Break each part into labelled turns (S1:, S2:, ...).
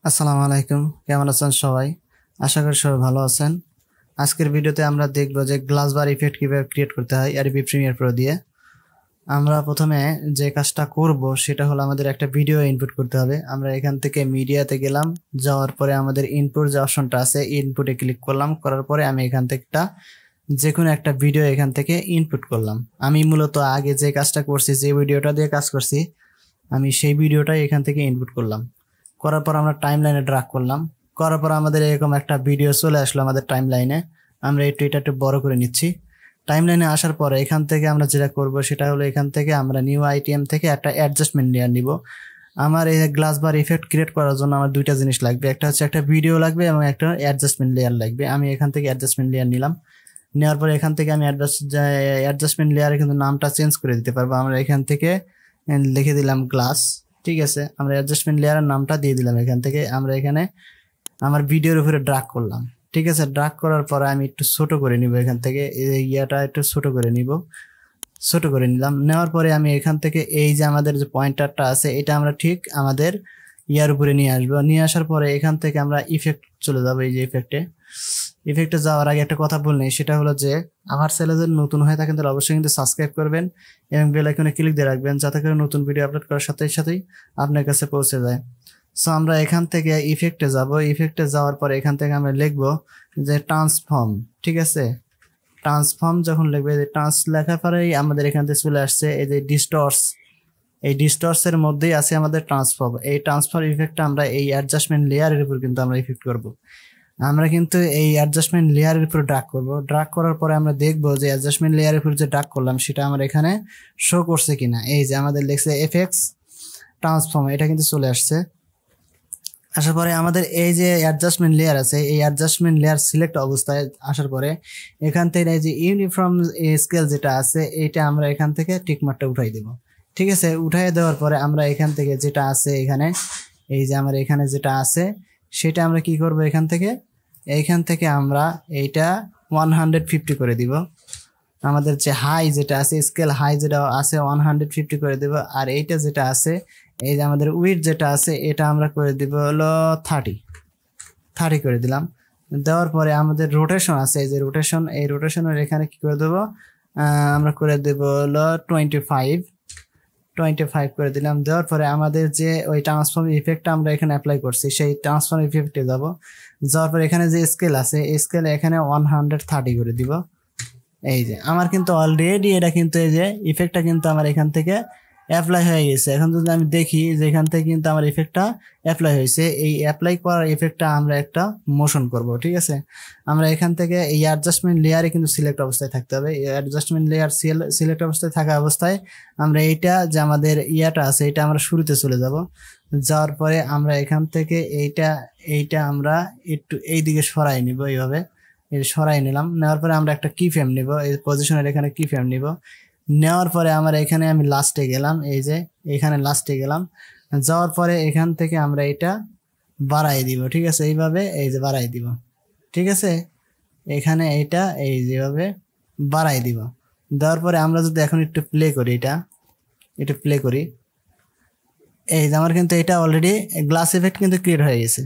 S1: আসসালামু আলাইকুম, কেমন আছেন সবাই? আশা করি সবাই ভালো আছেন। আজকের ভিডিওতে আমরা দেখব যে গ্লাস বার ইফেক্ট কিভাবে ক্রিয়েট করতে হয় অ্যাডোবি প্রিমিয়ার প্রো দিয়ে। আমরা প্রথমে যে কাজটা করব সেটা হলো আমাদের একটা ভিডিও ইনপুট করতে হবে। আমরা এখান থেকে মিডিয়াতে গেলাম, যাওয়ার পরে আমাদের ইনপুট যে অপশনটা আছে ইনপুটে ক্লিক করলাম, করার পরে আমি এখান থেকে যে কোনো একটা ভিডিও এখান থেকে ইনপুট করলাম। আমি মূলত আগে যে কাজটা করছি, যে ভিডিওটা দিয়ে কাজ করছি, আমি সেই ভিডিওটাই এখান থেকে ইনপুট করলাম। করার পর আমরা টাইম লাইনে ড্রাগ করলাম, করার পর আমাদের এরকম একটা ভিডিও চলে আসলো আমাদের টাইম লাইনে। আমরা এটা একটু বড় করে নিচ্ছি। টাইম লাইনে আসার পরে এখান থেকে আমরা যেটা করব সেটা হলো এখান থেকে আমরা নিউ আইটেম থেকে একটা অ্যাডজাস্টমেন্ট লেয়ার নিব। আমার এই গ্লাস বার ইফেক্ট ক্রিয়েট করার জন্য আমার দুইটা জিনিস লাগবে, একটা হচ্ছে একটা ভিডিও লাগবে এবং একটা অ্যাডজাস্টমেন্ট লেয়ার লাগবে। আমি এখান থেকে অ্যাডজাস্টমেন্ট লেয়ার নিলাম। নেওয়ার পরে এখান থেকে আমি অ্যাডজাস্টমেন্ট লেয়ারে কিন্তু নামটা চেঞ্জ করে দিতে পারবো। আমরা এখান থেকে লিখে দিলাম গ্লাস, ঠিক আছে। আমরা অ্যাডজাস্টমেন্ট লেয়ারের নামটা দিয়ে দিলাম। এখান থেকে আমরা এখানে আমার ভিডিওর উপরে ড্রাগ করলাম, ঠিক আছে। ড্রাগ করার পরে আমি একটু ছোট করে নিব, এখান থেকে ইয়াটা একটু ছোট করে নিব, ছোট করে নিলাম। নেওয়ার পরে আমি এখান থেকে এই যে আমাদের যে পয়েন্টারটা আছে এটা আমরা ঠিক আমাদের ইয়ার উপরে নিয়ে আসবো। নিয়ে আসার পরে এখান থেকে আমরা ইফেক্ট চলে যাবো। এই যে ইফেক্টে যাওয়ার আগে একটা কথা বলনি, সেটা হলো যে আমার চ্যানেল যদি নতুন হয়ে থাকেন তাহলে অবশ্যই কিন্তু সাবস্ক্রাইব করবেন এবং বেল আইকনে ক্লিক দিয়ে রাখবেন, যাতে করে নতুন ভিডিও আপলোড করার সাথে সাথেই আপনার কাছে পৌঁছে যায়। সো আমরা এখান থেকে ইফেক্টে যাব। ইফেক্টে যাওয়ার পরে এখান থেকে আমরা লিখবো যে ট্রান্সফর্ম, ঠিক আছে। ট্রান্সফর্ম যখন লিখবে, যে ট্রান্স লেখার পরেই আমাদের এখান থেকে চলে আসছে এই যে ডিস্টর্স। এই ডিস্টর্সের মধ্যেই আছে আমাদের ট্রান্সফর্ম। এই ট্রান্সফর্ম ইফেক্টটা আমরা এই অ্যাডজাস্টমেন্ট লেয়ারের উপর কিন্তু আমরা ইফেক্ট করব। আমরা কিন্তু এই অ্যাডজাস্টমেন্ট লেয়ারের উপর ড্রাগ করব। ড্রাগ করার পরে আমরা দেখব যে অ্যাডজাস্টমেন্ট লেয়ারের উপর যে ড্রাগ করলাম সেটা আমার এখানে শো করছে কিনা। এই যে আমাদের লেখছে এফএক্স ট্রান্সফর্ম, এটা কিন্তু চলে আসছে। আসার পরে আমাদের এই যে অ্যাডজাস্টমেন্ট লেয়ার আছে, এই অ্যাডজাস্টমেন্ট লেয়ার সিলেক্ট অবস্থায় আসার পরে এখান থেকে এই যে ইউনিফর্ম স্কেল যেটা আছে এইটা আমরা এখান থেকে টিকমার্কটা উঠাই দেব, ঠিক আছে। উঠাই দেওয়ার পরে আমরা এখান থেকে যেটা আছে এখানে, এই যে আমার এখানে যেটা আছে সেটা আমরা কি করব, এইখান থেকে আমরা এইটা 150 করে দিব। আমাদের যে হাই যেটা আছে, স্কেল হাই যেটা আছে 150 করে দেব। আর এইটা যেটা আছে, এই যে আমাদের উইডথ যেটা আছে এটা আমরা করে দিব হলো 30 করে দিলাম। দেওয়ার পরে আমাদের রোটেশন আছে, এই যে রোটেশন, এই রোটেশনের এখানে কি করে দেব, আমরা করে দেব হলো 25 করে দিলাম। দেওয়ার পরে আমাদের যে ওই ট্রান্সফর্ম ইফেক্টটা আমরা এখানে অ্যাপ্লাই করছি সেই ট্রান্সফর্ম ইফেক্টে যাব। যাওয়ার পরে এখানে যে স্কেল আছে এই স্কেলে এখানে 130 করে দিব। এই যে আমার কিন্তু অলরেডি এটা কিন্তু এই যে ইফেক্টটা কিন্তু আমার এখান থেকে অ্যাপ্লাই হয়ে গেছে। এখন যদি আমি দেখি যে এখান থেকে কিন্তু আমার ইফেক্টটা অ্যাপ্লাই হয়েছে। এই অ্যাপ্লাই করার ইফেক্টটা আমরা একটা মোশন করব, ঠিক আছে। আমরা এখান থেকে এই অ্যাডজাস্টমেন্ট লেয়ারে কিন্তু সিলেক্ট অবস্থায় থাকতে হবে। এই অ্যাডজাস্টমেন্ট লেয়ার সিলেক্ট অবস্থায় থাকা অবস্থায় আমরা এইটা যে আমাদের ইয়াটা আছে এটা আমরা শুরুতে চলে যাব। যাওয়ার পরে আমরা এখান থেকে এইটা আমরা একটু এই দিকে সরাই নিব, এইভাবে সরাই নিলাম। নেওয়ার পরে আমরা একটা কি ফ্রেম নিব, এই পজিশনের এখানে কি ফ্রেম নিব। নেওয়ার পরে আমার এখানে আমি লাস্টে গেলাম, এই যে এখানে লাস্টে গেলাম। যাওয়ার পরে এখান থেকে আমরা এটা বাড়াই দিব, ঠিক আছে। এইভাবে এই যে বাড়াই দিব, ঠিক আছে। এখানে এইটা এই যেভাবে বাড়াই দিব। দেওয়ার পরে আমরা যদি এখন একটু প্লে করি, এটা প্লে করি, এই যে আমার কিন্তু এটা অলরেডি গ্লাস ইফেক্ট কিন্তু ক্রিয়েট হয়ে গেছে।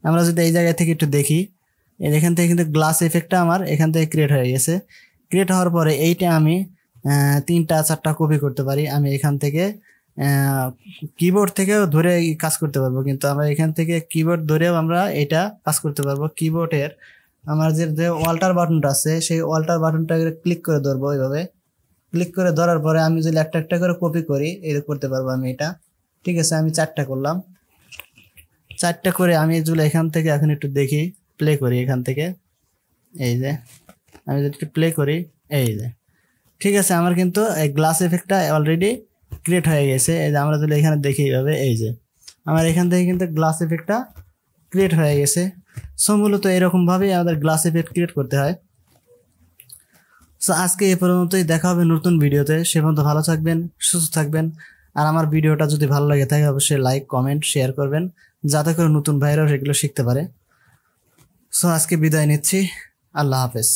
S1: আমরা যদি এই জায়গা থেকে একটু দেখি, এখান থেকে কিন্তু গ্লাস ইফেক্টটা আমার এখান থেকে ক্রিয়েট হয়ে গেছে। ক্রিয়েট হওয়ার পরে এইটা আমি 3-4টা কপি করতে পারি। আমি এখান থেকে কিবোর্ড থেকেও ধরে কাজ করতে পারবো, কিন্তু আমরা এখান থেকে কিবোর্ড ধরেও আমরা এটা কাজ করতে পারবো। কিবোর্ডের আমার যে অল্টার বাটনটা আছে সেই অল্টার বাটনটা ক্লিক করে ধরবো। এইভাবে ক্লিক করে ধরার পরে আমি যদি একটা একটা করে কপি করি এই করতে পারবো আমি এটা, ঠিক আছে। আমি 4টা করলাম, 4টা করে আমি যদি এখান থেকে এখন একটু দেখি, প্লে করি এখান থেকে, এই যে আমি যদি একটু প্লে করি, এই যে ঠিক আছে। আমার কিন্তু এই গ্লাস ইফেক্টটা অলরেডি ক্রিয়েট হয়ে গেছে। এই যে আমরা যদি এখানে দেখি এইভাবে, এই যে আমার এখান থেকে কিন্তু গ্লাস ইফেক্টটা ক্রিয়েট হয়ে গেছে। সো মূলত এরকমভাবেই আমাদের গ্লাস ইফেক্ট ক্রিয়েট করতে হয়। সো আজকে এ পর্যন্তই, দেখা হবে নতুন ভিডিওতে। সে পর্যন্ত ভালো থাকবেন, সুস্থ থাকবেন। আর আমার ভিডিওটা যদি ভালো লাগে থাকে অবশ্যই লাইক, কমেন্ট, শেয়ার করবেন, যাতে করে নতুন ভাইরাও সেগুলো শিখতে পারে। সো আজকে বিদায় নিচ্ছি, আল্লাহ হাফেজ।